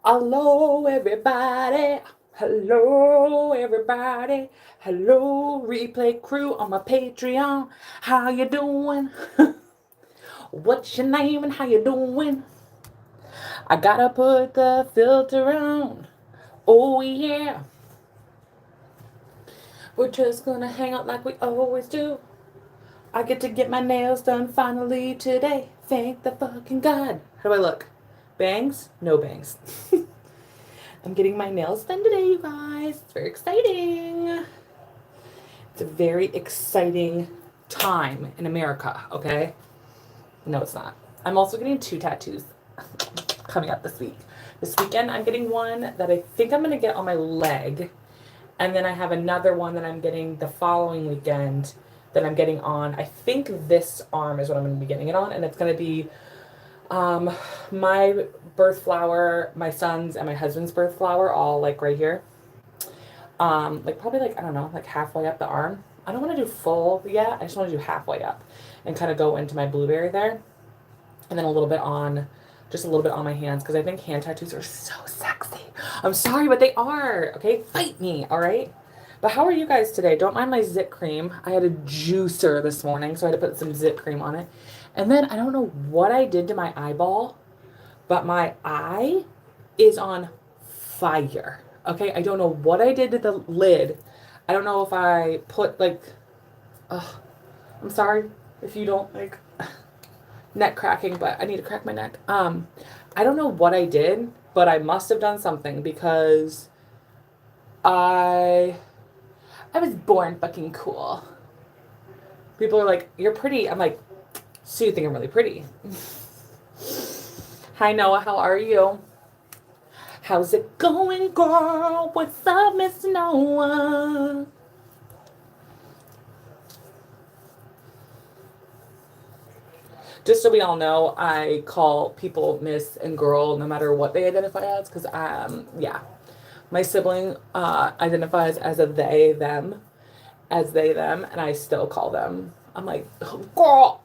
Hello, everybody. Hello, everybody. Hello, replay crew on my Patreon. How you doing? What's your name and how you doing? I gotta put the filter on. Oh, yeah. We're just gonna hang out like we always do. I get to get my nails done finally today. Thank the fucking God. How do I look? Bangs? No bangs. I'm getting my nails done today, you guys. It's very exciting. It's a very exciting time in America, okay? No, it's not. I'm also getting 2 tattoos coming up this week. This weekend, I'm getting one that I think I'm going to get on my leg. And then I have another one that I'm getting the following weekend that I'm getting on. I think this arm is what I'm going to be getting it on. And it's going to be my birth flower, my son's, and my husband's birth flower, all like right here. Like probably like, I don't know, like halfway up the arm. I don't want to do full yet. I just want to do halfway up and kind of go into my blueberry there. And then a little bit on, just a little bit on my hands because I think hand tattoos are so sexy. I'm sorry, but they are. Okay, fight me, all right? But how are you guys today? Don't mind my zit cream. I had a juicer this morning, so I had to put some zit cream on it. And then I don't know what I did to my eyeball, but my eye is on fire. Okay, I don't know what I did to the lid. I don't know if I put like, I'm sorry if you don't like neck cracking, but I need to crack my neck. I don't know what I did, but I must have done something because I I was born fucking cool. People are like, "You're pretty." I'm like, "So you think I'm really pretty?" Hi Noah, how are you? How's it going, girl? What's up, Miss Noah? Just so we all know, I call people Miss and Girl no matter what they identify as, because yeah, my sibling identifies as a they them, as they them, and I still call them. I'm like, oh, girl,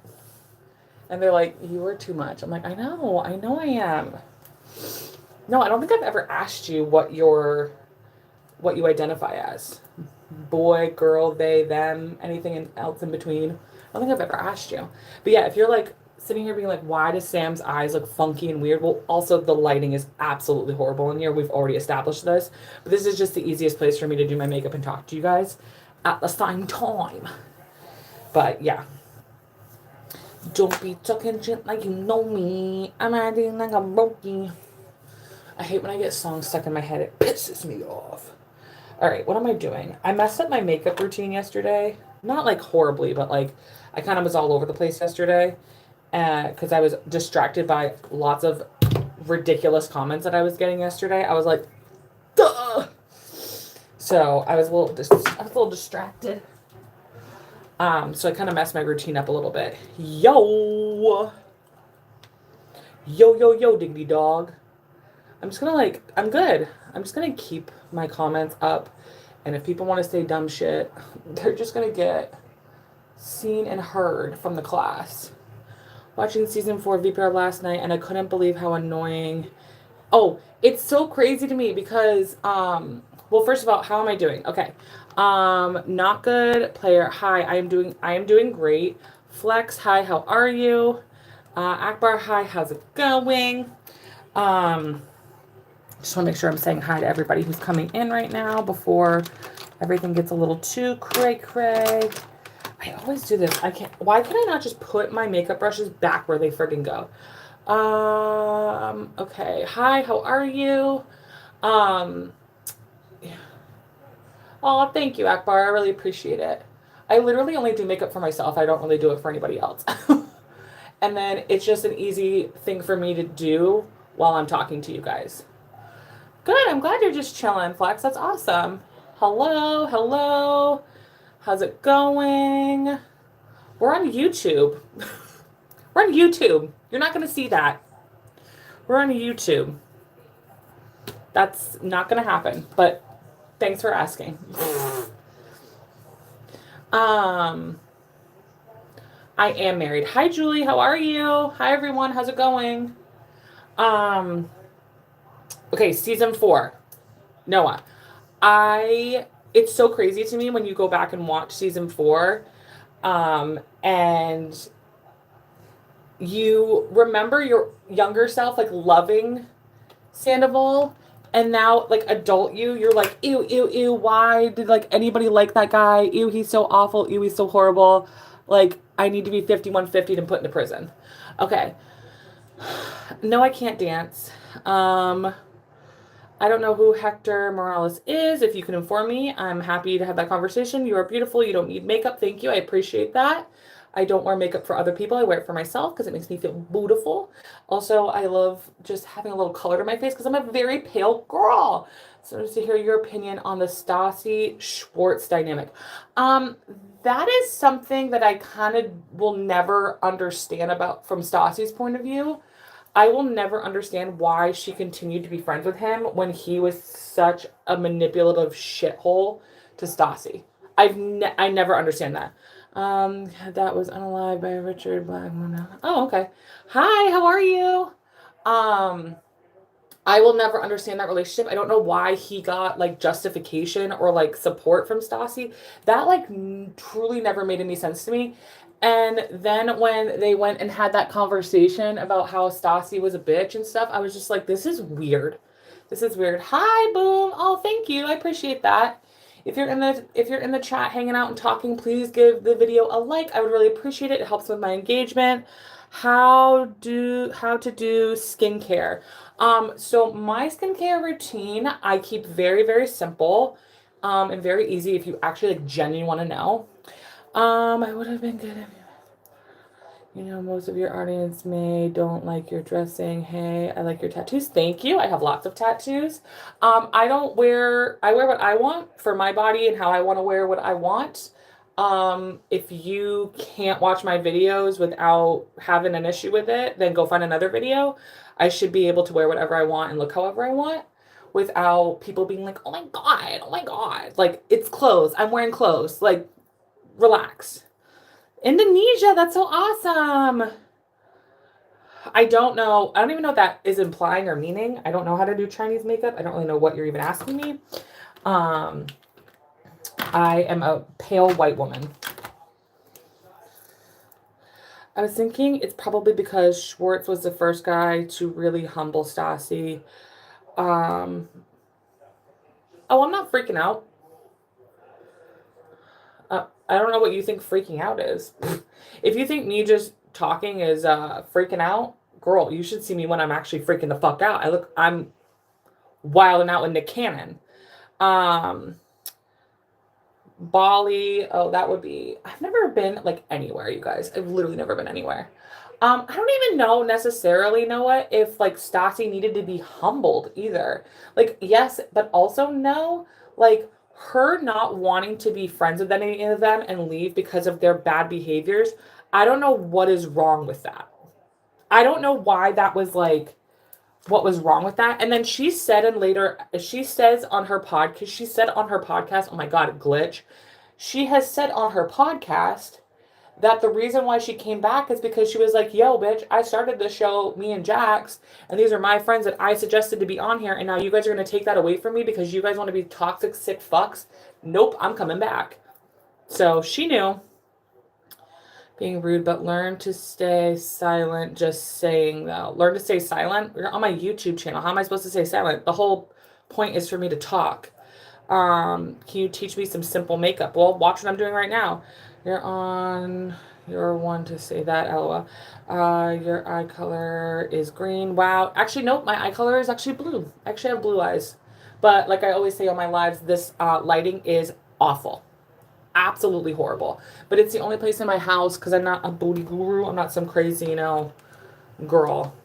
and they're like, you are too much. I'm like, I know, I am. No, I don't think I've ever asked you what you identify as. Boy, girl, they, them, anything else in between. I don't think I've ever asked you. But yeah, if you're like sitting here being like, why does Sam's eyes look funky and weird? Well, also the lighting is absolutely horrible in here. We've already established this. But this is just the easiest place for me to do my makeup and talk to you guys at the same time. But yeah. Don't be talking shit like you know me. I'm acting like a brokey. I hate when I get songs stuck in my head. It pisses me off. All right, what am I doing? I messed up my makeup routine yesterday. Not like horribly, but like I kind of was all over the place yesterday because I was distracted by lots of ridiculous comments that I was getting yesterday. I was like, duh. So I was a little distracted. So I kind of messed my routine up a little bit. Yo, diggity dog. I'm just gonna like, I'm good. I'm just gonna keep my comments up. And if people want to say dumb shit, they're just gonna get seen and heard from the class. Watching season 4 of VPR last night, and I couldn't believe how annoying. Oh, it's so crazy to me because, well, first of all, how am I doing? Okay. Not good player. Hi, I am doing great. Flex, hi, how are you? Akbar, hi, how's it going? Just want to make sure I'm saying hi to everybody who's coming in right now before everything gets a little too cray-cray. I always do this. I can't. Why can I not just put my makeup brushes back where they friggin' go? Okay. Hi, how are you? Um, oh, thank you, Akbar. I really appreciate it. I literally only do makeup for myself. I don't really do it for anybody else. And then it's just an easy thing for me to do while I'm talking to you guys. Good. I'm glad you're just chilling, Flex. That's awesome. Hello. How's it going? We're on YouTube. We're on YouTube. You're not going to see that. We're on YouTube. That's not going to happen, but thanks for asking. I am married. Hi, Julie. How are you? Hi, everyone. How's it going? Um, Okay, season 4. Noah. It's so crazy to me when you go back and watch season 4, and you remember your younger self like loving Sandoval, and now like adult you're like, ew, ew, ew, why did like anybody like that guy? Ew, he's so awful. Ew, he's so horrible. Like, I need to be 5150 to put into prison. Okay. No, I can't dance. I don't know who Hector Morales is. If you can inform me, I'm happy to have that conversation. You are beautiful. You don't need makeup. Thank you. I appreciate that. I don't wear makeup for other people. I wear it for myself because it makes me feel beautiful. Also, I love just having a little color to my face because I'm a very pale girl. So just to hear your opinion on the Stassi Schwartz dynamic. Um, that is something that I kind of will never understand about from Stassi's point of view. I will never understand why she continued to be friends with him when he was such a manipulative shithole to Stassi. I never understand that. That was Unalive by Richard Blackmon. Oh, okay. Hi, how are you? Um, I will never understand that relationship. I don't know why he got like justification or like support from Stassi. That like truly never made any sense to me. And then when they went and had that conversation about how Stassi was a bitch and stuff, I was just like, this is weird. This is weird. Hi, Boom. Oh, thank you. I appreciate that. If you're in the chat hanging out and talking, please give the video a like. I would really appreciate it. It helps with my engagement. How to do skincare. So my skincare routine, I keep very, very simple, and very easy if you actually like genuinely want to know. I would have been good if most of your audience may don't like your dressing. Hey, I like your tattoos. Thank you. I have lots of tattoos. I wear what I want for my body and how I want to wear what I want. If you can't watch my videos without having an issue with it, then go find another video. I should be able to wear whatever I want and look however I want without people being like, oh my God, oh my God. Like, it's clothes. I'm wearing clothes. Like, relax. Indonesia, that's so awesome. I don't know. I don't even know what that is implying or meaning. I don't know how to do Chinese makeup. I don't really know what you're even asking me. Um, I am a pale white woman. I was thinking it's probably because Schwartz was the first guy to really humble Stassi. Um, oh, I'm not freaking out. I don't know what you think freaking out is. If you think me just talking is freaking out, girl, you should see me when I'm actually freaking the fuck out. I'm wilding out with Nick Cannon. Um, Bali, oh, that would be, I've never been like anywhere, you guys. I've literally never been anywhere. I don't even know necessarily, Noah, if like Stassi needed to be humbled either. Like, yes, but also no. Like, her not wanting to be friends with any of them and leave because of their bad behaviors, I don't know what is wrong with that. I don't know why that was like what was wrong with that. And then she says on her podcast, she said on her podcast, oh my God, glitch. She has said on her podcast that the reason why she came back is because she was like, yo, bitch, I started this show, me and Jax, and these are my friends that I suggested to be on here, and now you guys are going to take that away from me because you guys want to be toxic, sick fucks? Nope, I'm coming back. So she knew. Being rude, but learn to stay silent. Just saying, though. Learn to stay silent. You're on my YouTube channel. How am I supposed to stay silent? The whole point is for me to talk. Can you teach me some simple makeup? Well, watch what I'm doing right now. You're one to say that, LOL. Your eye color is green. Wow. Actually, nope. My eye color is actually blue. I actually have blue eyes. But like I always say on my lives, this lighting is awful. Absolutely horrible. But it's the only place in my house because I'm not a booty guru. I'm not some crazy, girl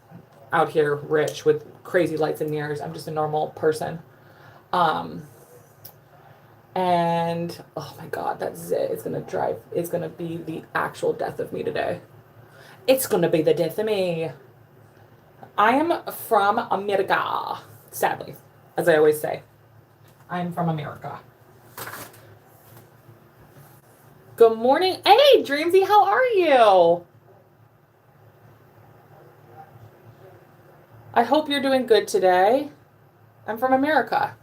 out here rich with crazy lights and mirrors. I'm just a normal person. Um, and oh my God, that's it. It's gonna be the actual death of me today. It's gonna be the death of me. I am from America, sadly, as I always say. I'm from America. Good morning. Hey, Dreamsy, how are you? I hope you're doing good today. I'm from America.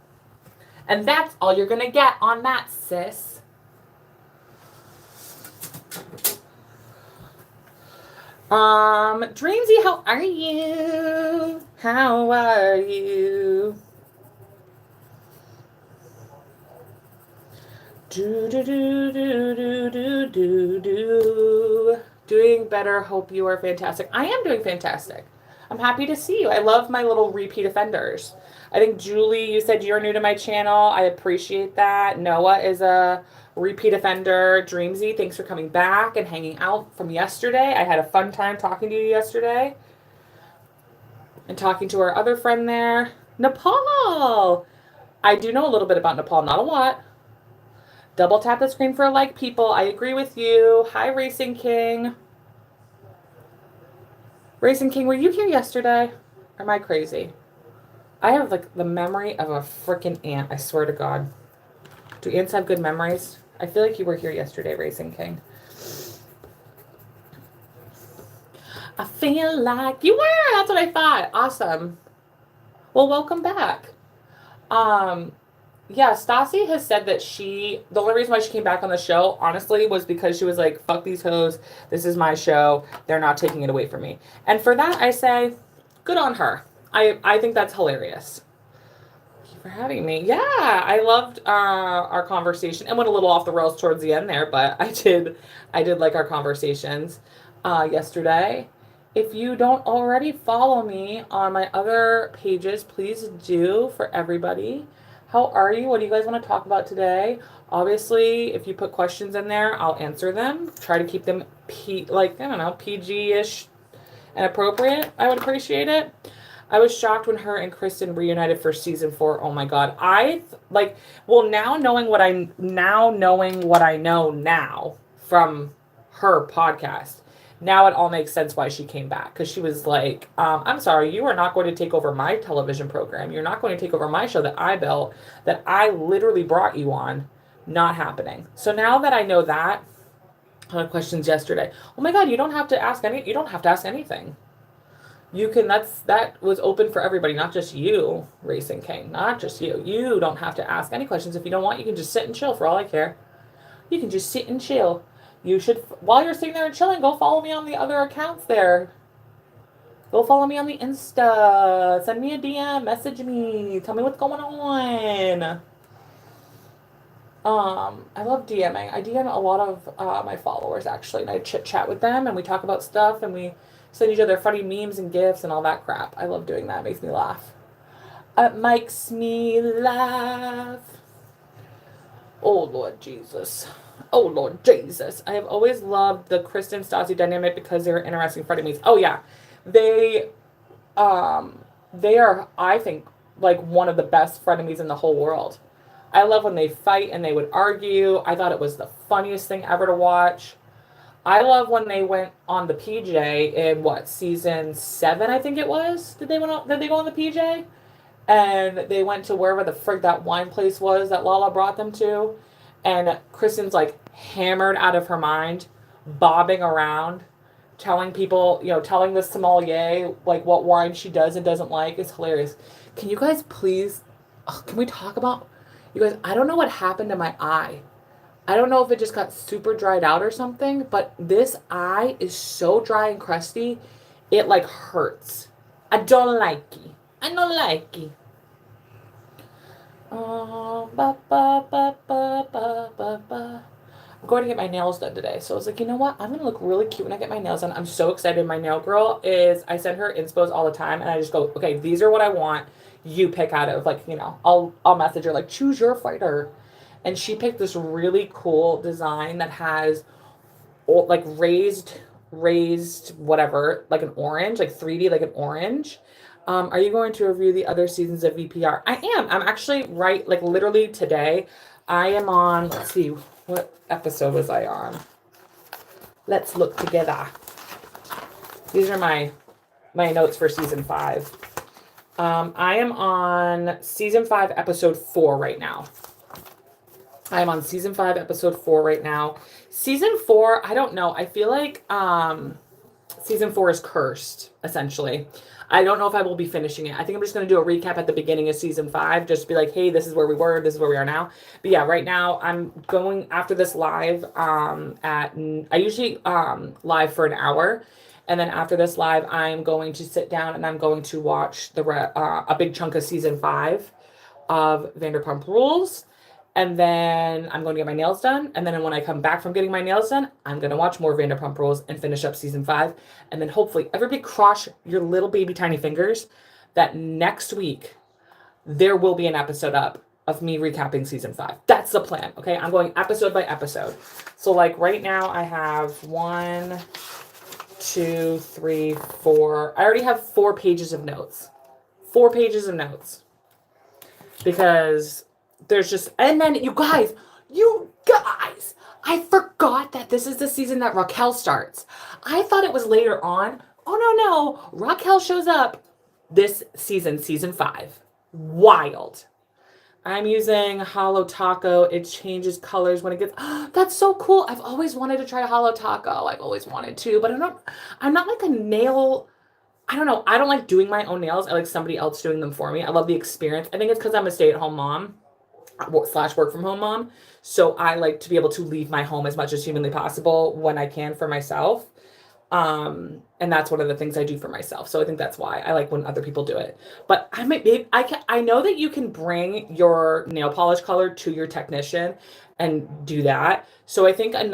And that's all you're going to get on that, sis. Dreamsy, how are you? How are you? Do do do do do do do do. Doing better. Hope you are fantastic. I am doing fantastic. I'm happy to see you. I love my little repeat offenders. I think Julie, you said you're new to my channel. I appreciate that. Noah is a repeat offender. Dreamsy, thanks for coming back and hanging out from yesterday. I had a fun time talking to you yesterday. And talking to our other friend there. Nepal. I do know a little bit about Nepal, not a lot. Double tap the screen for a like, people. I agree with you. Hi, Racing King. Racing King, were you here yesterday? Or am I crazy? I have like the memory of a freaking ant. I swear to God. Do ants have good memories? I feel like you were here yesterday, Racing King. I feel like you were. That's what I thought. Awesome. Well, welcome back. Yeah, Stassi has said that the only reason why she came back on the show, honestly, was because she was like, fuck these hoes. This is my show. They're not taking it away from me. And for that, I say, good on her. I think that's hilarious. Thank you for having me. Yeah, I loved our conversation. It went a little off the rails towards the end there, but I did like our conversations yesterday. If you don't already follow me on my other pages, please do, for everybody. How are you? What do you guys want to talk about today? Obviously, if you put questions in there, I'll answer them. Try to keep them PG-ish and appropriate. I would appreciate it. I was shocked when her and Kristen reunited for season 4. Oh my God. Now knowing what I know now from her podcast, now it all makes sense why she came back. Because she was like, I'm sorry, you are not going to take over my television program. You're not going to take over my show that I built, that I literally brought you on. Not happening. So now that I know that, I had questions yesterday. Oh my God, you don't have to ask anything. You can, that was open for everybody, not just you, Racing King. Not just you. You don't have to ask any questions. If you don't want, you can just sit and chill for all I care. You can just sit and chill. You should, while you're sitting there and chilling, go follow me on the other accounts there. Go follow me on the Insta. Send me a DM. Message me. Tell me what's going on. I love DMing. I DM a lot of my followers, actually, and I chit-chat with them, and we talk about stuff, and we send each other funny memes and gifs and all that crap. I love doing that. It makes me laugh. It makes me laugh. Oh, Lord Jesus. Oh, Lord Jesus. I have always loved the Kristen Stassi dynamic because they were interesting frenemies. Oh, yeah. They are, I think, like one of the best frenemies in the whole world. I love when they fight and they would argue. I thought it was the funniest thing ever to watch. I love when they went on the PJ in season 7, I think it was. Did they go on the PJ? And they went to wherever the frig that wine place was that Lala brought them to. And Kristen's like hammered out of her mind, bobbing around, telling people, telling the sommelier like what wine she does and doesn't like. It's hilarious. Can you guys please, can we talk about, you guys, I don't know what happened to my eye. I don't know if it just got super dried out or something, but this eye is so dry and crusty, it like hurts. I don't like it. I don't like it. I'm going to get my nails done today. So I was like, you know what? I'm going to look really cute when I get my nails done. I'm so excited. My nail girl I send her inspos all the time, and I just go, okay, these are what I want. You pick out of, I'll message her, like, choose your fighter. And she picked this really cool design that has, like, raised whatever, like an orange, like 3D, like an orange. Are you going to review the other seasons of VPR? I am. I'm actually literally today. I am on, let's see, what episode was I on? Let's look together. These are my notes for season 5. I am on season 5, episode 4 right now. I'm on season 5, episode 4 right now. Season 4, I don't know. I feel like season 4 is cursed, essentially. I don't know if I will be finishing it. I think I'm just going to do a recap at the beginning of season 5. Just be like, hey, this is where we were. This is where we are now. But yeah, right now I'm going after this live I usually live for an hour. And then after this live, I'm going to sit down and I'm going to watch a big chunk of season 5 of Vanderpump Rules. And then I'm going to get my nails done. And then when I come back from getting my nails done, I'm going to watch more Vanderpump Rules and finish up season 5. And then hopefully, everybody cross your little baby tiny fingers that next week there will be an episode up of me recapping season 5. That's the plan. Okay. I'm going episode by episode. So like right now I have 1, 2, 3, 4. I already have 4 pages of notes. 4 pages of notes. Because there's just, and then you guys, I forgot that this is the season that Raquel starts. I thought it was later on. Oh, no. Raquel shows up this season, season 5. Wild. I'm using Holo Taco. It changes colors when it gets, that's so cool. I've always wanted to try Holo Taco. I've always wanted to, but I'm not like a nail, I don't know. I don't like doing my own nails. I like somebody else doing them for me. I love the experience. I think it's because I'm a stay-at-home mom / work from home mom. So I like to be able to leave my home as much as humanly possible when I can for myself. And that's one of the things I do for myself. So I think that's why I like when other people do it. But I know that you can bring your nail polish color to your technician and do that. So I think in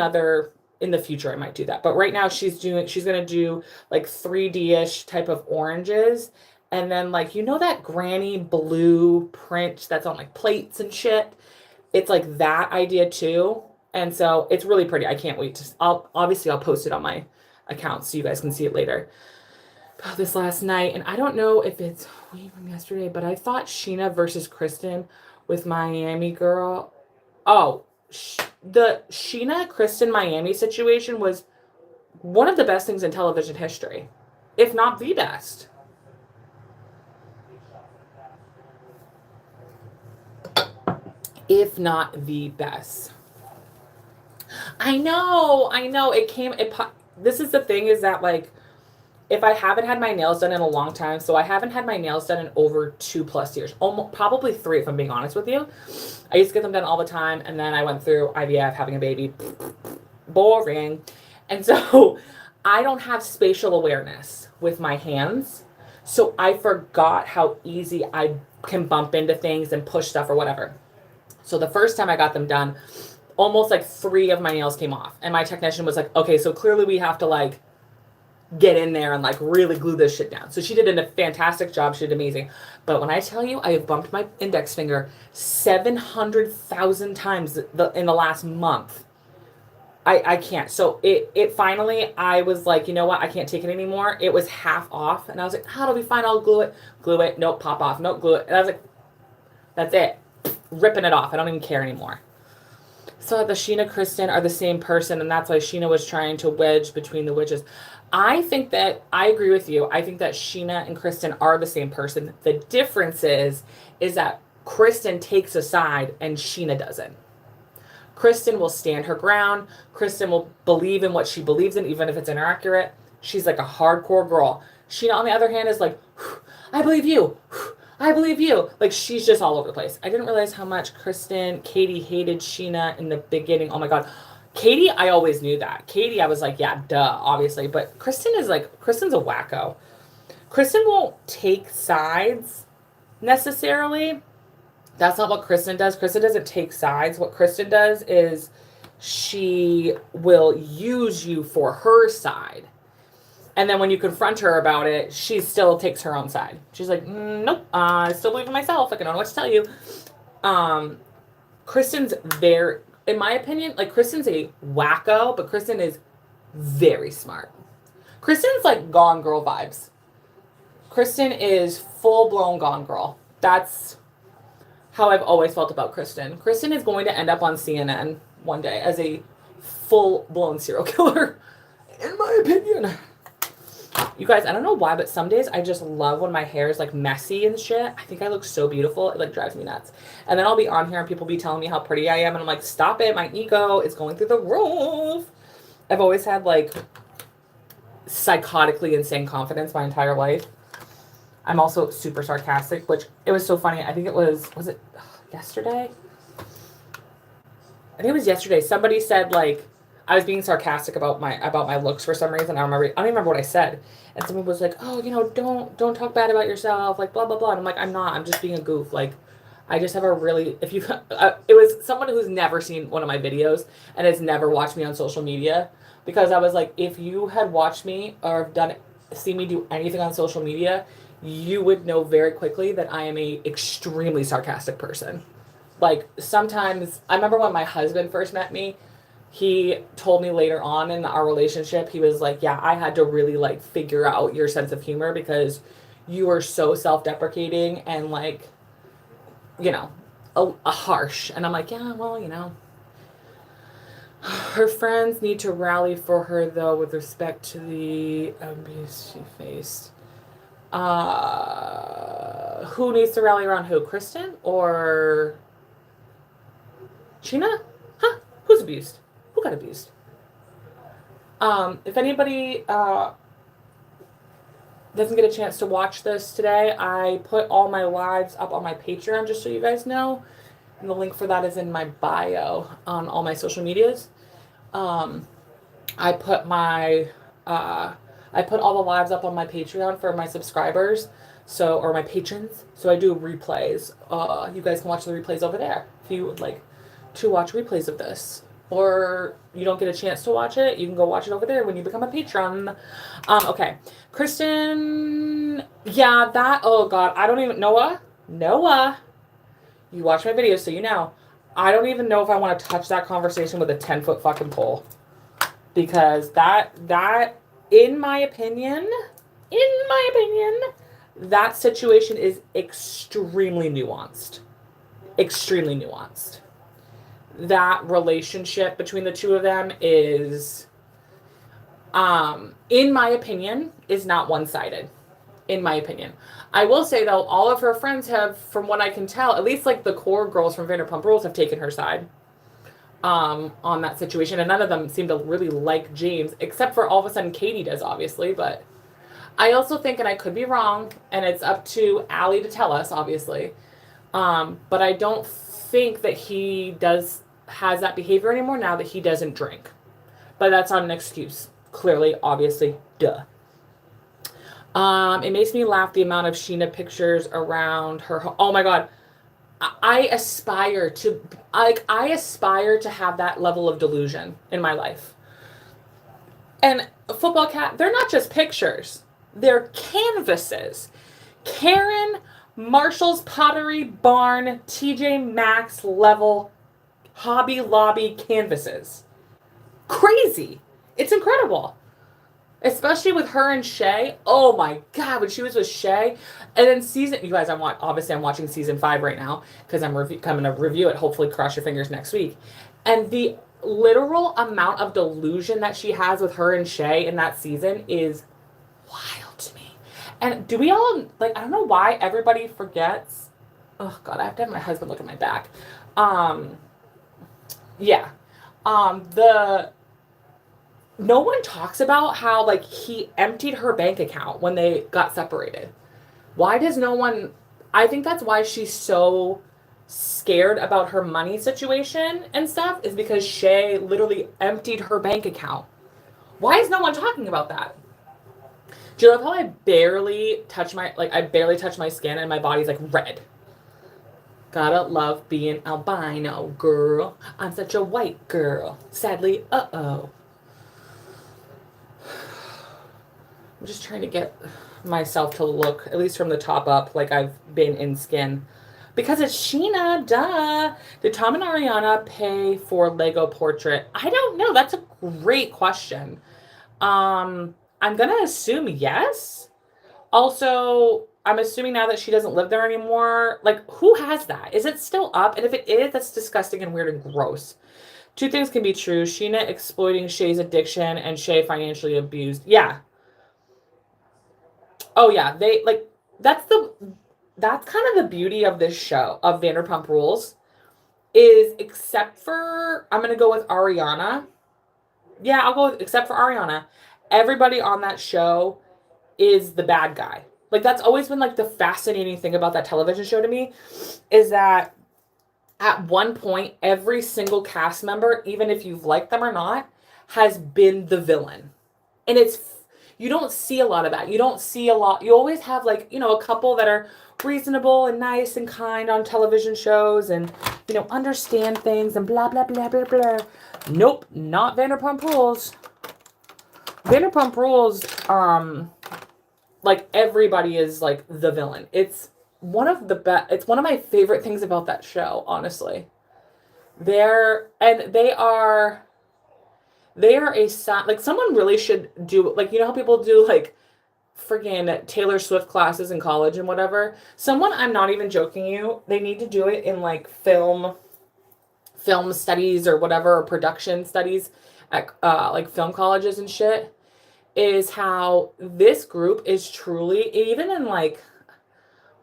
the future I might do that. But right now she's going to do like 3D-ish type of oranges. And then like, that granny blue print that's on like plates and shit. It's like that idea too. And so it's really pretty. I can't wait I'll post it on my account so you guys can see it later. This last night, and I don't know if it's from yesterday, but I thought Sheena versus Kristen with Miami Girl. Oh, the Sheena Kristen Miami situation was one of the best things in television history, if not the best. If not the best. I know. This is the thing is that like, if I haven't had my nails done in a long time, so I haven't had my nails done in over 2+ years, almost probably 3 if I'm being honest with you. I used to get them done all the time, and then I went through IVF, having a baby, boring, and so I don't have spatial awareness with my hands, so I forgot how easy I can bump into things and push stuff or whatever. So the first time I got them done, almost like 3 of my nails came off, and my technician was like, okay, so clearly we have to like get in there and like really glue this shit down. So she did a fantastic job. She did amazing. But when I tell you, I have bumped my index finger 700,000 times in the last month. I can't. So it finally, I was like, you know what? I can't take it anymore. It was half off. And I was like, it'll be fine. I'll glue it. Glue it. Nope. Pop off. Nope. Glue it. And I was like, that's it. Ripping it off. I don't even care anymore. So the Sheena Kristen are the same person. And that's why Sheena was trying to wedge between the witches. I think that I agree with you. I think that Sheena and Kristen are the same person. The difference is that Kristen takes a side and Sheena doesn't. Kristen will stand her ground. Kristen will believe in what she believes in, even if it's inaccurate. She's like a hardcore girl. Sheena, on the other hand, is like, I believe you. I believe you. Like, she's just all over the place. I didn't realize how much Katie hated Sheena in the beginning. Oh my God. Katie, I always knew that. Katie, I was like, yeah, duh, obviously. But Kristen's a wacko. Kristen won't take sides necessarily. That's not what Kristen does. Kristen doesn't take sides. What Kristen does is she will use you for her side. And then when you confront her about it, she still takes her own side. She's like, nope, I still believe in myself. Like, I don't know what to tell you. Kristen's very... In my opinion, like Kristen's a wacko, but Kristen is very smart. Kristen's like Gone Girl vibes. Kristen is full-blown Gone Girl. That's how I've always felt about Kristen. Kristen is going to end up on CNN one day as a full-blown serial killer, in my opinion. You guys, I don't know why, but some days I just love when my hair is like messy and shit. I think I look so beautiful. It like drives me nuts. And then I'll be on here and people be telling me how pretty I am. And I'm like, stop it. My ego is going through the roof. I've always had like psychotically insane confidence my entire life. I'm also super sarcastic, which it was so funny. I think it was it yesterday? I think it was yesterday. Somebody said like I was being sarcastic about my looks for some reason. I don't even remember what I said. And someone was like, "Oh, don't talk bad about yourself, like blah blah blah." And I'm like, "I'm not. I'm just being a goof. Like, I just have a really if you it was someone who's never seen one of my videos and has never watched me on social media because I was like, if you had watched me or seen me do anything on social media, you would know very quickly that I am a extremely sarcastic person. Like sometimes I remember when my husband first met me, he told me later on in our relationship, he was like, "Yeah, I had to really like figure out your sense of humor because you were so self-deprecating and like, you know, a harsh." And I'm like, "Yeah, well, her friends need to rally for her though with respect to the abuse she faced." Who needs to rally around who? Kristen or Sheena? Huh? Who's abused? Who got abused? If anybody doesn't get a chance to watch this today, I put all my lives up on my Patreon just so you guys know. And the link for that is in my bio on all my social medias. Um, I put my I put all the lives up on my Patreon for my subscribers, or my patrons. So I do replays. You guys can watch the replays over there if you would like to watch replays of this. Or you don't get a chance to watch it, you can go watch it over there when you become a patron. Okay. Kristen, yeah, oh God, I don't even, Noah, you watch my videos so you know. I don't even know if I want to touch that conversation with a 10-foot fucking pole. Because that, in my opinion, that situation is extremely nuanced. Extremely nuanced. That relationship between the two of them is, in my opinion, is not one-sided. In my opinion. I will say, though, all of her friends have, from what I can tell, at least like the core girls from Vanderpump Rules have taken her side on that situation. And none of them seem to really like James, except for all of a sudden Katie does, obviously. But I also think, and I could be wrong, and it's up to Allie to tell us, obviously, but I don't think that he has that behavior anymore now that he doesn't drink. But that's not an excuse. Clearly, obviously, duh. It makes me laugh the amount of Sheena pictures around her. Oh my God. I aspire to have that level of delusion in my life. And Football Cat, they're not just pictures. They're canvases. Karen Marshall's Pottery Barn TJ Maxx level Hobby Lobby canvases. Crazy. It's incredible. Especially with her and Shay. Oh my God, when she was with Shay. And then you guys, I'm watching season 5 right now because I'm coming to review it. Hopefully, cross your fingers next week. And the literal amount of delusion that she has with her and Shay in that season is wild to me. And do we all, like, I don't know why everybody forgets. Oh God, I have to have my husband look at my back. Yeah. No one talks about how, like, he emptied her bank account when they got separated. Why does no one... I think that's why she's so scared about her money situation and stuff, is because Shay literally emptied her bank account. Why is no one talking about that? Do you love how I barely touch my skin and my body's, like, red? Gotta love being albino, girl. I'm such a white girl. Sadly, uh-oh. I'm just trying to get myself to look, at least from the top up, like I've been in skin. Because it's Sheena, duh. Did Tom and Ariana pay for Lego portrait? I don't know. That's a great question. I'm going to assume yes. Also, I'm assuming now that she doesn't live there anymore, like, who has that? Is it still up? And if it is, that's disgusting and weird and gross. Two things can be true. Sheena exploiting Shay's addiction and Shay financially abused. Yeah. Oh yeah, that's kind of the beauty of this show, of Vanderpump Rules, is except for, I'm gonna go with Ariana. Yeah, I'll go with except for Ariana everybody on that show is the bad guy. Like that's always been like the fascinating thing about that television show to me is that at one point every single cast member, even if you've liked them or not, has been the villain. And it's you don't see a lot of that. You don't see a lot. You always have like, a couple that are reasonable and nice and kind on television shows and understand things and blah blah blah blah blah. Nope, not Vanderpump Rules. Vanderpump Rules, like everybody is like the villain. It's one of the best. It's one of my favorite things about that show, honestly. They are like someone really should do like how people do like friggin' Taylor Swift classes in college and whatever. Someone, I'm not even joking you, they need to do it in like film studies or whatever, or production studies at like film colleges and shit, is how this group is truly, even in like,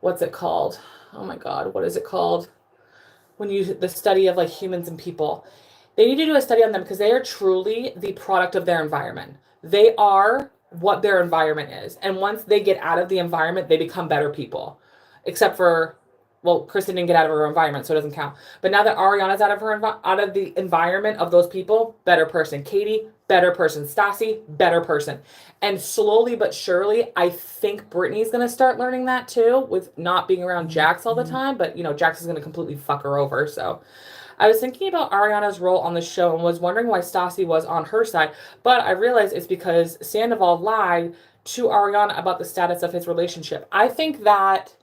what's it called? Oh my God, what is it called? When the study of like humans and people. They need to do a study on them because they are truly the product of their environment. They are what their environment is. And once they get out of the environment, they become better people. Except for, well, Kristen didn't get out of her environment, so it doesn't count. But now that Ariana's out of the environment of those people, better person. Katie, better person. Stassi, better person. And slowly but surely, I think Brittany's going to start learning that too, with not being around Jax all the time. But, Jax is going to completely fuck her over, so... I was thinking about Ariana's role on the show and was wondering why Stassi was on her side, but I realized it's because Sandoval lied to Ariana about the status of his relationship. I think that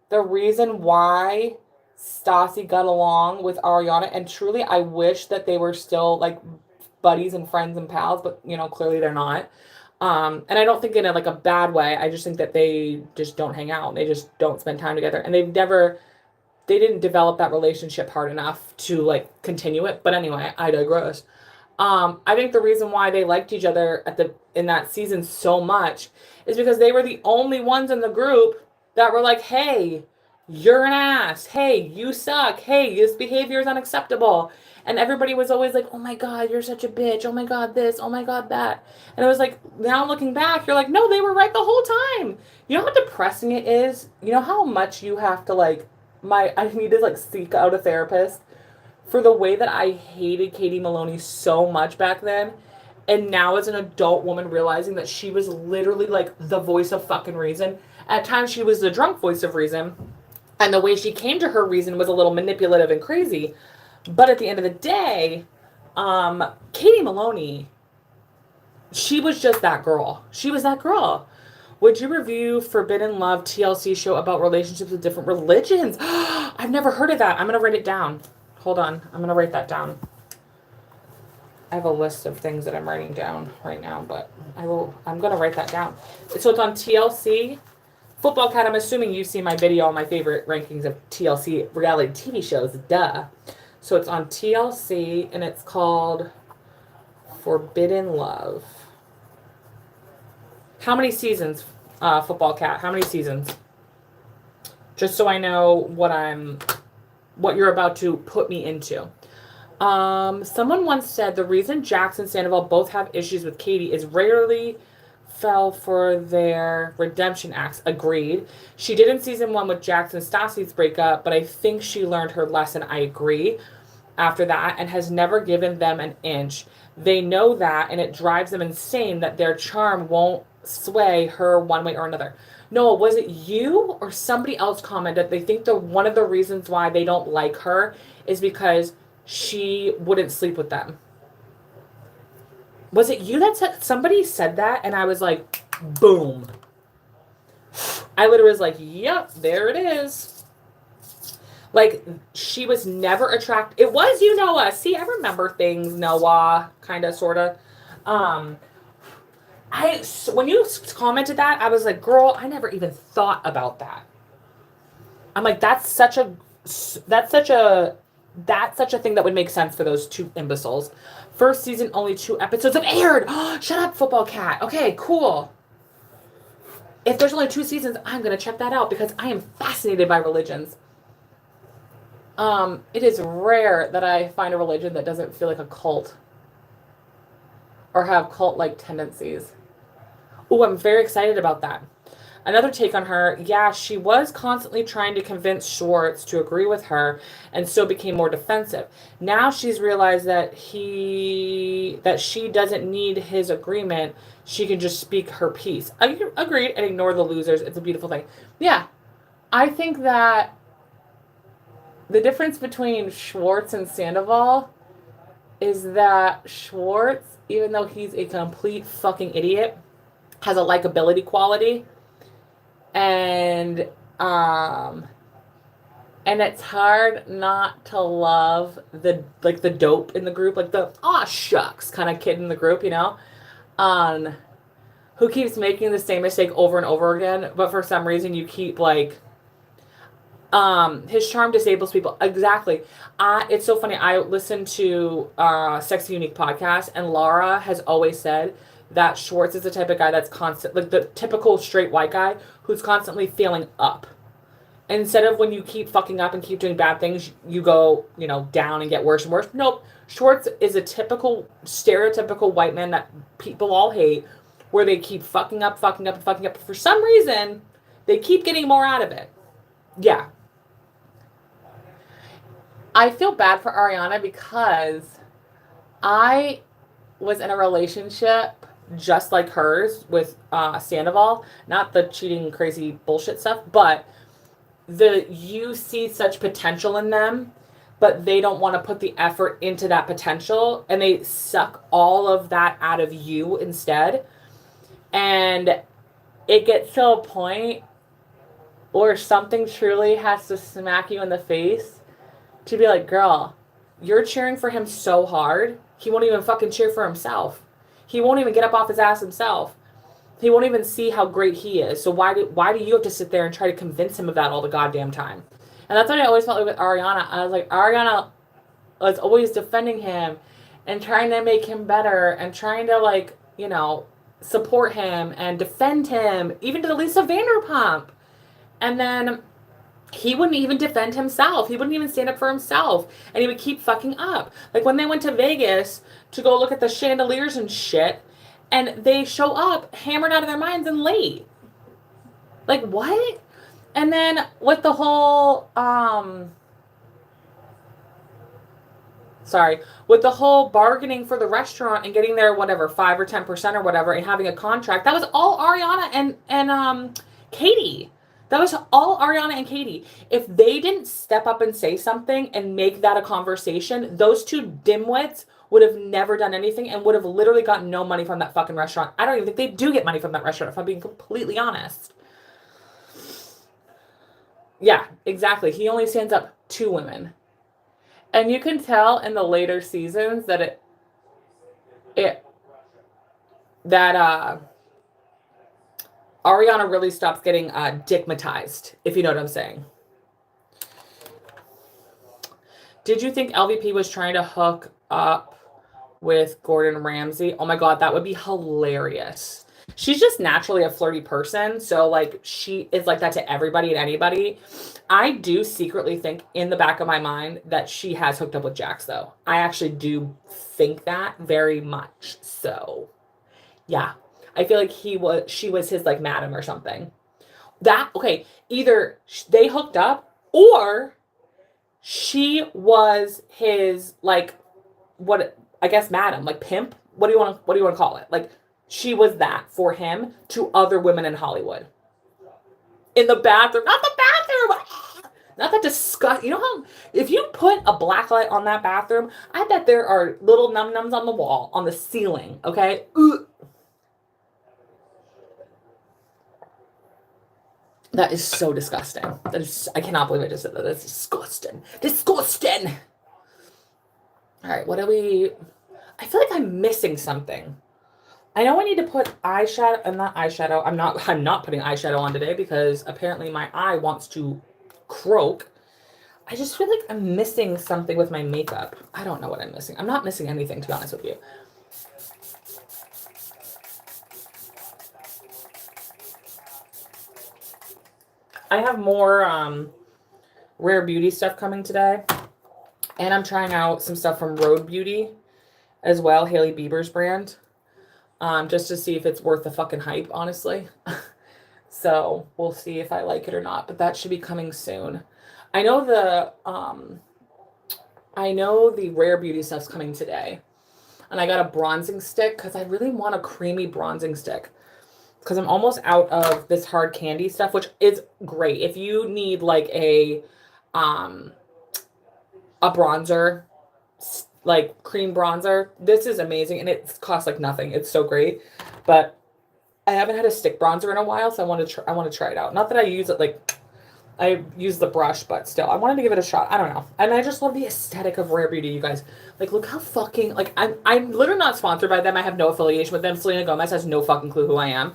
the reason why Stassi got along with Ariana, and truly I wish that they were still like buddies and friends and pals, but clearly they're not. And I don't think in a bad way. I just think that they just don't hang out. They just don't spend time together, and they didn't develop that relationship hard enough to like continue it. But anyway, I digress. I think the reason why they liked each other in that season so much is because they were the only ones in the group that were like, hey, you're an ass. Hey, you suck. Hey, this behavior is unacceptable. And everybody was always like, oh my God, you're such a bitch. Oh my God, this. Oh my God, that. And it was like, now looking back, you're like, no, they were right the whole time. You know how depressing it is? You know how much you have to like, I need to like seek out a therapist for the way that I hated Katie Maloney so much back then. And now as an adult woman realizing that she was literally like the voice of fucking reason. At times she was the drunk voice of reason. And the way she came to her reason was a little manipulative and crazy. But at the end of the day, Katie Maloney, she was just that girl. She was that girl. Would you review Forbidden Love TLC show about relationships with different religions? I've never heard of that. I'm going to write it down. Hold on. I'm going to write that down. I have a list of things that I'm writing down right now, but I'm going to write that down. So it's on TLC. Football Cat, I'm assuming you've seen my video on my favorite rankings of TLC reality TV shows. Duh. So it's on TLC, and it's called Forbidden Love. How many seasons, Football Cat? How many seasons? Just so I know what you're about to put me into. Someone once said the reason Jax and Sandoval both have issues with Katie is rarely fell for their redemption acts. Agreed. She did in season 1 with Jax and Stassi's breakup, but I think she learned her lesson. I agree. After that, and has never given them an inch. They know that, and it drives them insane that their charm won't sway her one way or another. Noah, was it you or somebody else commented they think one of the reasons why they don't like her is because she wouldn't sleep with them? Was it you that said, somebody said that, and I was like, boom. I literally was like, yep, there it is. Like, she was never attracted. It was you, Noah. See, I remember things, Noah, kind of, sort of. When you commented that, I was like, girl, I never even thought about that. I'm like, that's such a thing that would make sense for those two imbeciles. First season, only 2 episodes have aired. Shut up, Football Cat. Okay, cool. If there's only 2 seasons, I'm going to check that out because I am fascinated by religions. It is rare that I find a religion that doesn't feel like a cult. or have cult-like tendencies. Oh, I'm very excited about that. Another take on her, yeah, she was constantly trying to convince Schwartz to agree with her and so became more defensive. Now she's realized that she doesn't need his agreement. She can just speak her piece. Agreed, and ignore the losers. It's a beautiful thing. Yeah. I think that the difference between Schwartz and Sandoval is that Schwartz, even though he's a complete fucking idiot, has a likability quality, and um and it's hard not to love the dope in the group, like the aw shucks kind of kid in the group, um who keeps making the same mistake over and over again, but for some reason you keep like his charm disables people. Exactly. It's so funny. I listened to Sexy Unique podcast, and Laura has always said that Schwartz is the type of guy that's constant, like the typical straight white guy who's constantly feeling up. Instead of when you keep fucking up and keep doing bad things, you go, down and get worse and worse. Nope. Schwartz is a typical, stereotypical white man that people all hate, where they keep fucking up, fucking up, and fucking up. But for some reason, they keep getting more out of it. Yeah. I feel bad for Ariana because I was in a relationship just like hers with Sandoval. Not the cheating, crazy bullshit stuff, but you see such potential in them, but they don't want to put the effort into that potential, and they suck all of that out of you instead. And it gets to a point where something truly has to smack you in the face to be like, girl, you're cheering for him so hard, he won't even fucking cheer for himself. He won't even get up off his ass himself. He won't even see how great he is. So why do you have to sit there and try to convince him of that all the goddamn time? And that's what I always felt like with Ariana. I was like, Ariana was always defending him and trying to make him better and trying to support him and defend him, even to Lisa Vanderpump. And then he wouldn't even defend himself. He wouldn't even stand up for himself. And he would keep fucking up. Like when they went to Vegas to go look at the chandeliers and shit, and they show up hammered out of their minds and late. Like, what? And then with the whole, with the whole bargaining for the restaurant and getting their whatever, 5 or 10% or whatever, and having a contract, that was all Ariana and Katie. That was all Ariana and Katie. If they didn't step up and say something and make that a conversation, those two dimwits would have never done anything and would have literally gotten no money from that fucking restaurant. I don't even think they do get money from that restaurant, if I'm being completely honest. Yeah, exactly. He only stands up to women. And you can tell in the later seasons that Ariana really stops getting dickmatized, if you know what I'm saying. Did you think LVP was trying to hook up with Gordon Ramsay? Oh my god, that would be hilarious. She's just naturally a flirty person, so like she is like that to everybody and anybody. I do secretly think in the back of my mind that she has hooked up with Jax, though. I actually do think that very much. So, yeah. I feel like she was his like madam or something. Either they hooked up or she was his like what I guess madam, like pimp. What do you want to call it? Like she was that for him to other women in Hollywood. In the bathroom, not the bathroom. Not that disgust. You know how if you put a black light on that bathroom, I bet there are little num-nums on the wall, on the ceiling, okay? Ugh. That is so disgusting. I cannot believe I just said that. That's disgusting. Disgusting. All right, I feel like I'm missing something. I know I need to put eyeshadow. I'm not putting eyeshadow on today because apparently my eye wants to croak. I just feel like I'm missing something with my makeup. I don't know what I'm missing. I'm not missing anything, to be honest with you. I have more Rare Beauty stuff coming today. And I'm trying out some stuff from Rhode Beauty as well, Hailey Bieber's brand. just to see if it's worth the fucking hype, honestly. So we'll see if I like it or not, but that should be coming soon. I know the Rare Beauty stuff's coming today. And I got a bronzing stick because I really want a creamy bronzing stick. Because I'm almost out of this hard candy stuff, which is great. If you need like a bronzer, like cream bronzer, this is amazing. And it costs like nothing. It's so great. But I haven't had a stick bronzer in a while, so I want to try it out. Not that I use it like I use the brush, but still, I wanted to give it a shot. I don't know. And I just love the aesthetic of Rare Beauty, you guys. Like, look how fucking, like, I'm literally not sponsored by them. I have no affiliation with them. Selena Gomez has no fucking clue who I am.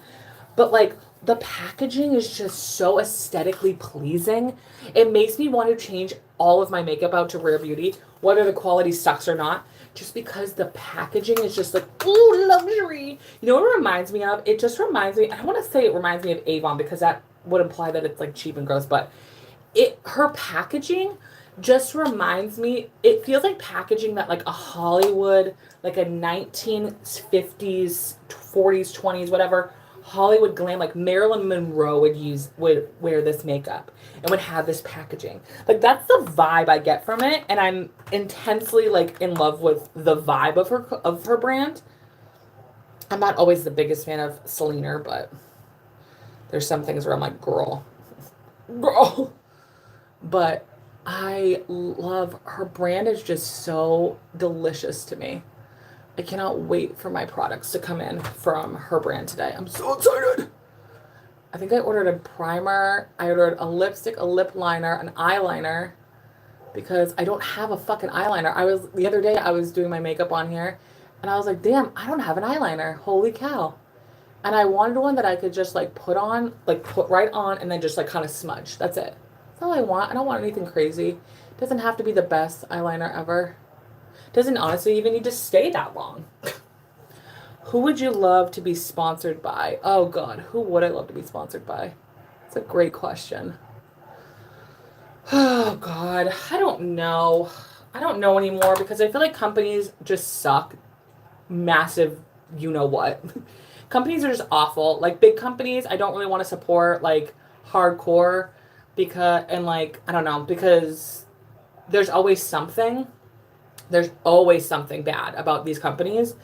But, like, the packaging is just so aesthetically pleasing. It makes me want to change all of my makeup out to Rare Beauty, whether the quality sucks or not, just because the packaging is just like, ooh, luxury. You know what it reminds me of? It just reminds me, I don't want to say it reminds me of Avon because that would imply that it's like cheap and gross, but her packaging just reminds me, it feels like packaging that like a Hollywood, like a 1950s, 40s, 20s, whatever, Hollywood glam, like Marilyn Monroe would wear this makeup and would have this packaging. Like that's the vibe I get from it, and I'm intensely like in love with the vibe of her brand. I'm not always the biggest fan of Selena, but there's some things where I'm like, girl. But I love her brand is just so delicious to me. I cannot wait for my products to come in from her brand today. I'm so excited. I think I ordered a primer. I ordered a lipstick, a lip liner, an eyeliner because I don't have a fucking eyeliner. The other day I was doing my makeup on here and I was like, damn, I don't have an eyeliner. Holy cow. And I wanted one that I could just like put right on and then just like kind of smudge. That's it. That's all I want. I don't want anything crazy. It doesn't have to be the best eyeliner ever. It doesn't honestly even need to stay that long. Who would you love to be sponsored by? Oh God, who would I love to be sponsored by? It's a great question. Oh God, I don't know. I don't know anymore because I feel like companies just suck. Massive, you know what. Companies are just awful. Like big companies, I don't really want to support like hardcore I don't know, because there's always something. There's always something bad about these companies.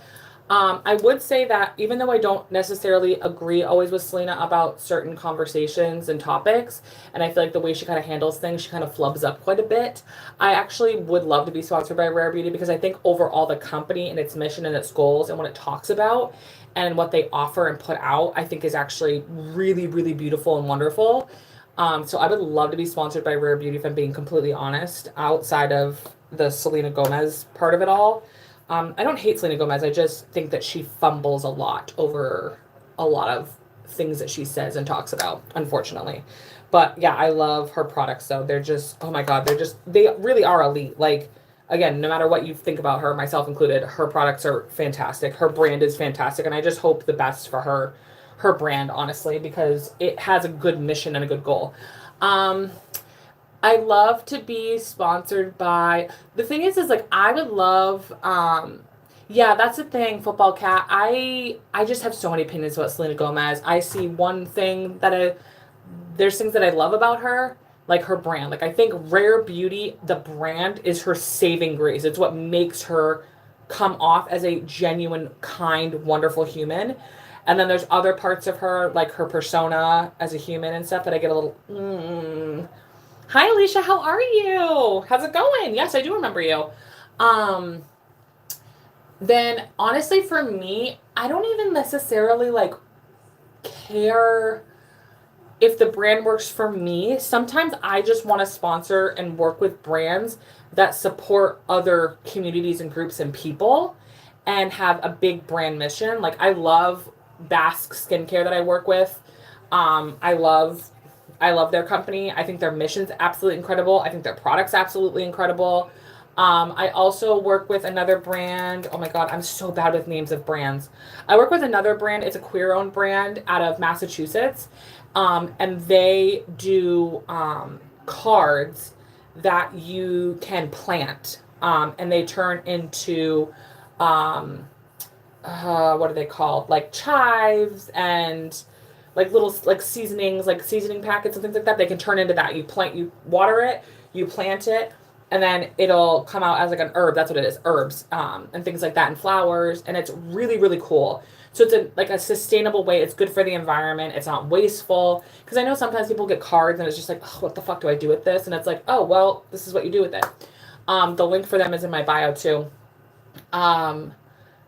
I would say that even though I don't necessarily agree always with Selena about certain conversations and topics, and I feel like the way she kind of handles things, she kind of flubs up quite a bit. I actually would love to be sponsored by Rare Beauty because I think overall the company and its mission and its goals and what it talks about and what they offer and put out, I think is actually really, really beautiful and wonderful. So I would love to be sponsored by Rare Beauty if I'm being completely honest, outside of the Selena Gomez part of it all. I don't hate Selena Gomez. I just think that she fumbles a lot over a lot of things that she says and talks about, unfortunately. But yeah, I love her products though. They're just, oh my God, they really are elite. Like, again, no matter what you think about her, myself included, her products are fantastic. Her brand is fantastic. And I just hope the best for her brand, honestly, because it has a good mission and a good goal. I love to be sponsored by, the thing is like I would love yeah, that's the thing, Football Cat. I just have so many opinions about Selena Gomez. I see one thing there's things that I love about her, like her brand. Like I think Rare Beauty, the brand is her saving grace. It's what makes her come off as a genuine, kind, wonderful human. And then there's other parts of her, like her persona as a human and stuff that I get a little Hi, Alicia. How are you? How's it going? Yes, I do remember you. Then honestly, for me, I don't even necessarily like care if the brand works for me. Sometimes I just want to sponsor and work with brands that support other communities and groups and people and have a big brand mission. Like I love Basque Skincare that I work with. I love their company. I think their mission's absolutely incredible. I think their product's absolutely incredible. I also work with another brand. Oh my God, I'm so bad with names of brands. I work with another brand. It's a queer-owned brand out of Massachusetts. And they do cards that you can plant. And they turn into what are they called? Like chives and like little like seasonings, like seasoning packets and things like that. They can turn into that. You water it, you plant it, and then it'll come out as like an herb. That's what it is, herbs, and things like that, and flowers, and it's really really cool. So it's like a sustainable way. It's good for the environment. It's not wasteful. Because I know sometimes people get cards and it's just like, oh, what the fuck do I do with this? And it's like, oh well, this is what you do with it. The link for them is in my bio too. Um,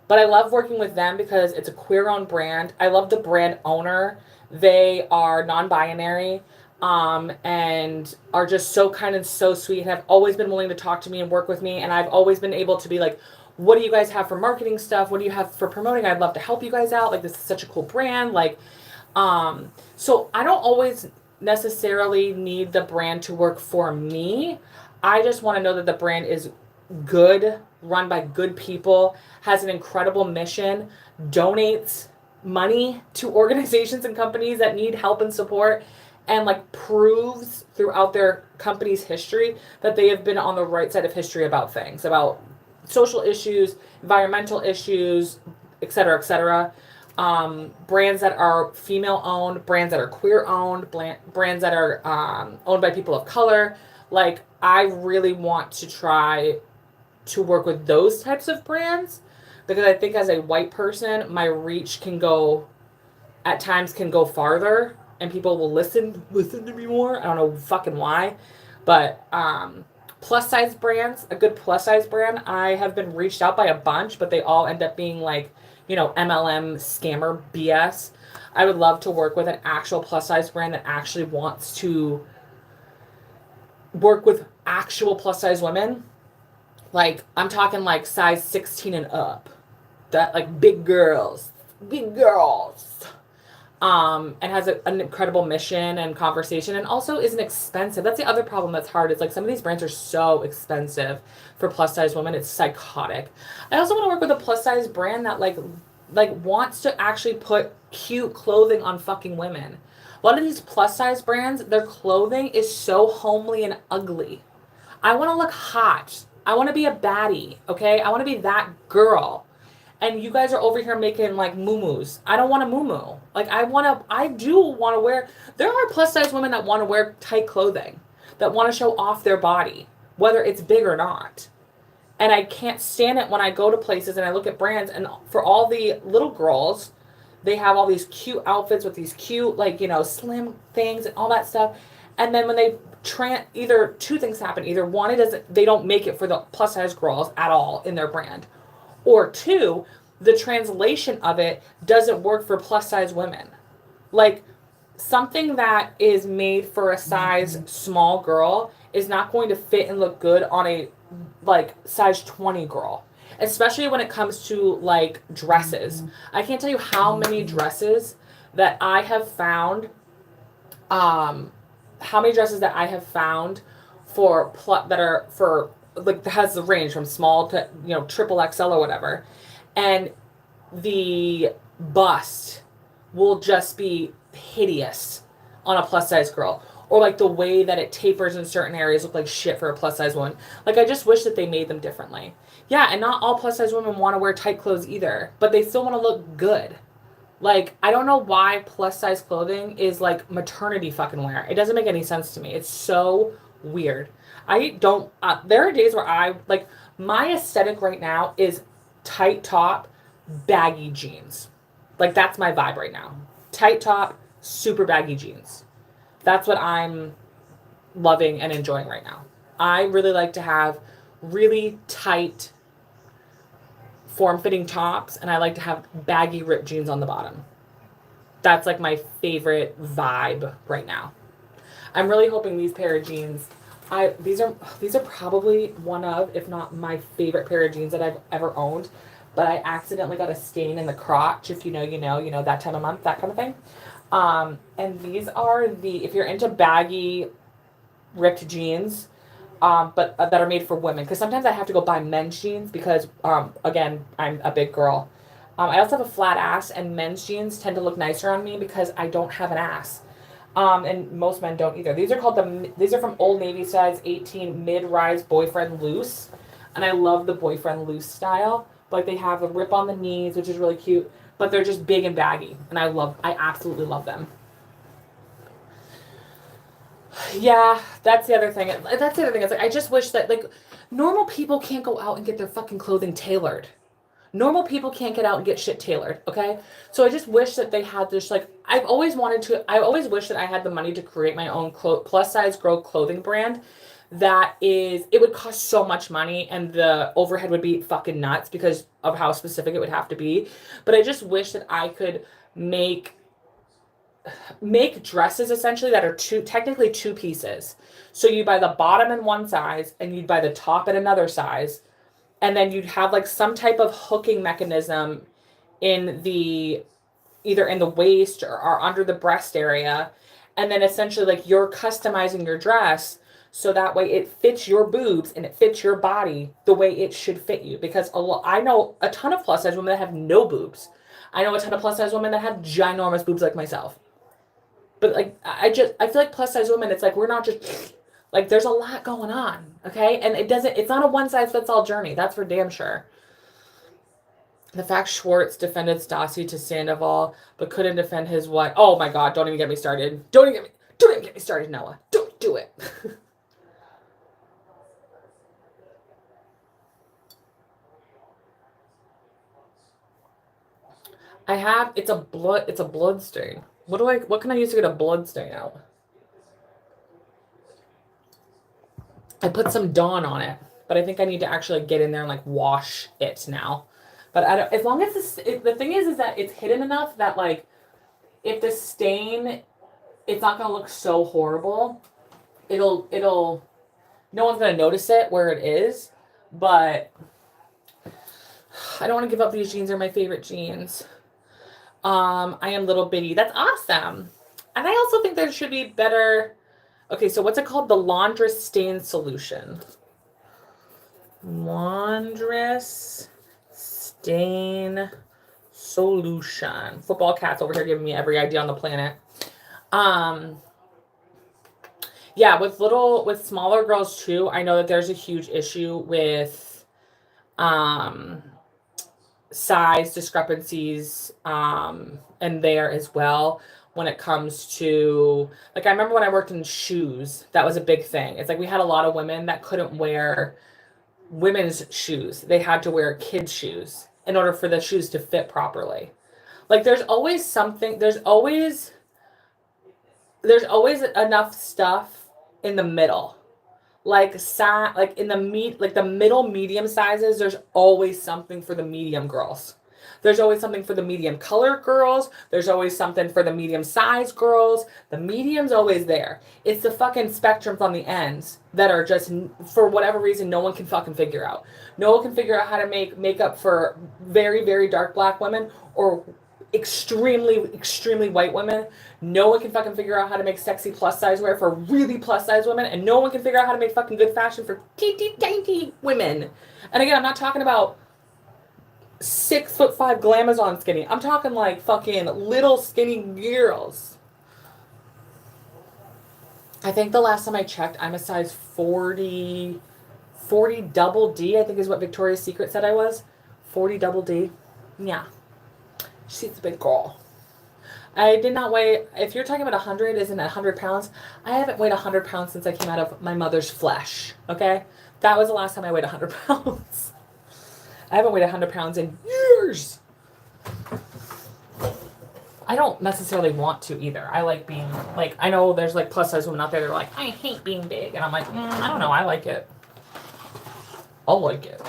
but I love working with them because it's a queer owned brand. I love the brand owner. They are non binary, and are just so kind and so sweet and have always been willing to talk to me and work with me. And I've always been able to be like, what do you guys have for marketing stuff? What do you have for promoting? I'd love to help you guys out. Like, this is such a cool brand. Like, so I don't always necessarily need the brand to work for me. I just want to know that the brand is good, run by good people, has an incredible mission, donates money to organizations and companies that need help and support, and like proves throughout their company's history that they have been on the right side of history about things, about social issues, environmental issues, et cetera, et cetera. Brands that are female owned, brands that are queer owned, brands that are owned by people of color. Like, I really want to try to work with those types of brands because I think as a white person, my reach can go, at times can go farther, and people will listen to me more. I don't know fucking why, but plus size brands, a good plus size brand, I have been reached out by a bunch, but they all end up being like, MLM scammer BS. I would love to work with an actual plus size brand that actually wants to work with actual plus size women. Like, I'm talking like size 16 and up. That, like, big girls. Big girls. And has an incredible mission and conversation, and also isn't expensive. That's the other problem that's hard. It's like some of these brands are so expensive for plus size women. It's psychotic. I also want to work with a plus size brand that like wants to actually put cute clothing on fucking women. A lot of these plus size brands, their clothing is so homely and ugly. I want to look hot. I want to be a baddie, okay? I want to be that girl. And you guys are over here making like muumuus. I don't want a muumu. Like, I do want to wear, there are plus size women that want to wear tight clothing, that want to show off their body, whether it's big or not. And I can't stand it when I go to places and I look at brands, and for all the little girls, they have all these cute outfits with these cute, like, slim things and all that stuff. And then when they either two things happen. Either one, they don't make it for the plus size girls at all in their brand. Or two, the translation of it doesn't work for plus size women. Like, something that is made for a size small girl is not going to fit and look good on a like size 20 girl. Especially when it comes to like dresses. I can't tell you how many dresses that I have found for that are for like, has the range from small to triple XL or whatever, and the bust will just be hideous on a plus size girl, or like the way that it tapers in certain areas look like shit for a plus size woman. Like, I just wish that they made them differently. Yeah, and not all plus size women want to wear tight clothes either, but they still want to look good. Like, I don't know why plus size clothing is like maternity fucking wear. It doesn't make any sense to me. It's so weird. There are days where my aesthetic right now is tight top, baggy jeans. Like, that's my vibe right now. Tight top, super baggy jeans. That's what I'm loving and enjoying right now. I really like to have really tight, form-fitting tops, and I like to have baggy ripped jeans on the bottom. That's like my favorite vibe right now. I'm really hoping these pair of jeans, these are probably one of, if not my favorite pair of jeans that I've ever owned, but I accidentally got a stain in the crotch. If you know, that time of month, that kind of thing. And these are if you're into baggy ripped jeans, but that are made for women, because sometimes I have to go buy men's jeans because, again, I'm a big girl. I also have a flat ass, and men's jeans tend to look nicer on me because I don't have an ass. And most men don't either. These are from Old Navy, size 18, mid-rise boyfriend loose. And I love the boyfriend loose style, Like they have a rip on the knees, which is really cute, but they're just big and baggy. And I absolutely love them. Yeah, that's the other thing. That's the other thing. It's like, I just wish that, like, normal people can't go out and get their fucking clothing tailored. Normal people can't get out and get shit tailored, okay? So I just wish that they had this, like, I always wish that I had the money to create my own plus size girl clothing brand it would cost so much money and the overhead would be fucking nuts because of how specific it would have to be. But I just wish that I could make dresses essentially that are technically two pieces. So you buy the bottom in one size and you'd buy the top in another size. And then you'd have like some type of hooking mechanism in the either in the waist or under the breast area. And then essentially like you're customizing your dress so that way it fits your boobs and it fits your body the way it should fit you. Because I know a ton of plus size women that have no boobs. I know a ton of plus size women that have ginormous boobs like myself. But like I feel like plus size women, it's like we're not just like there's a lot going on, okay? And it's not a one size fits all journey. That's for damn sure. The fact Schwartz defended Stassi to Sandoval, but couldn't defend his wife. Oh my God! Don't even get me started. Don't even get me started, Noah. Don't do it. It's a blood stain. What can I use to get a blood stain out? I put some Dawn on it, but I think I need to actually get in there and like wash it now. But as long as the thing is that it's hidden enough that like if the stain, it's not gonna look so horrible. No one's gonna notice it where it is, but I don't want to give up these jeans. They're my favorite jeans. I am Little Bitty. That's awesome. And I also think there should be better. Okay, so what's it called? The Laundress Stain Solution. Laundress Stain Solution. Football Cat's over here giving me every idea on the planet. Yeah, with smaller girls too, I know that there's a huge issue with size discrepancies and there as well when it comes to like I remember when I worked in shoes, that was a big thing. It's like we had a lot of women that couldn't wear women's shoes. They had to wear kids' shoes in order for the shoes to fit properly. Like there's always enough stuff in the middle. Like in the middle medium sizes, there's always something for the medium girls. There's always something for the medium color girls. There's always something for the medium size girls. The medium's always there. It's the fucking spectrums on the ends that are just, for whatever reason, no one can fucking figure out. No one can figure out how to make makeup for very, very dark black women or extremely, extremely white women. No one can fucking figure out how to make sexy plus size wear for really plus size women. And no one can figure out how to make fucking good fashion for teeny tiny women. And again, I'm not talking about 6'5" glamazon skinny. I'm talking like fucking little skinny girls. I think the last time I checked, I'm a size 40 double D, I think is what Victoria's Secret said I was. 40 double D. Yeah. She's a big girl. I did not weigh, if you're talking about 100, isn't it 100 pounds? I haven't weighed 100 pounds since I came out of my mother's flesh, okay? That was the last time I weighed 100 pounds. I haven't weighed 100 pounds in years. I don't necessarily want to either. I like being, like, I know there's like plus size women out there that are like, I hate being big. And I'm like, I don't know, I like it. I'll like it.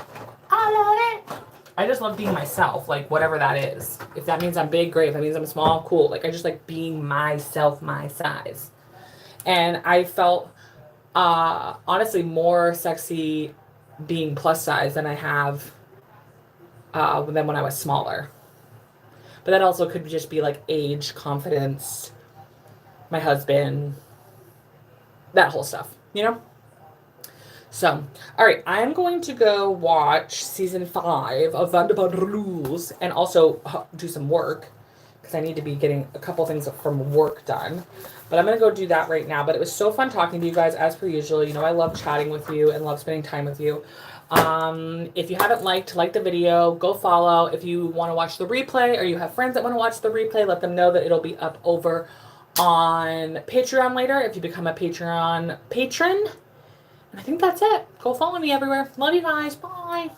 I love it. I just love being myself, like whatever that is. If that means I'm big, great. If that means I'm small, cool. Like I just like being myself, my size. And I felt honestly more sexy being plus size than I have than when I was smaller. But that also could just be like age, confidence, my husband, that whole stuff, you know? So, all right, I'm going to go watch season 5 of Vanderpump Rules and also do some work because I need to be getting a couple things from work done. But I'm going to go do that right now. But it was so fun talking to you guys as per usual. You know, I love chatting with you and love spending time with you. If you haven't like the video, go follow. If you want to watch the replay or you have friends that want to watch the replay, let them know that it'll be up over on Patreon later if you become a Patreon patron. And I think that's it. Go follow me everywhere. Love you guys. Bye.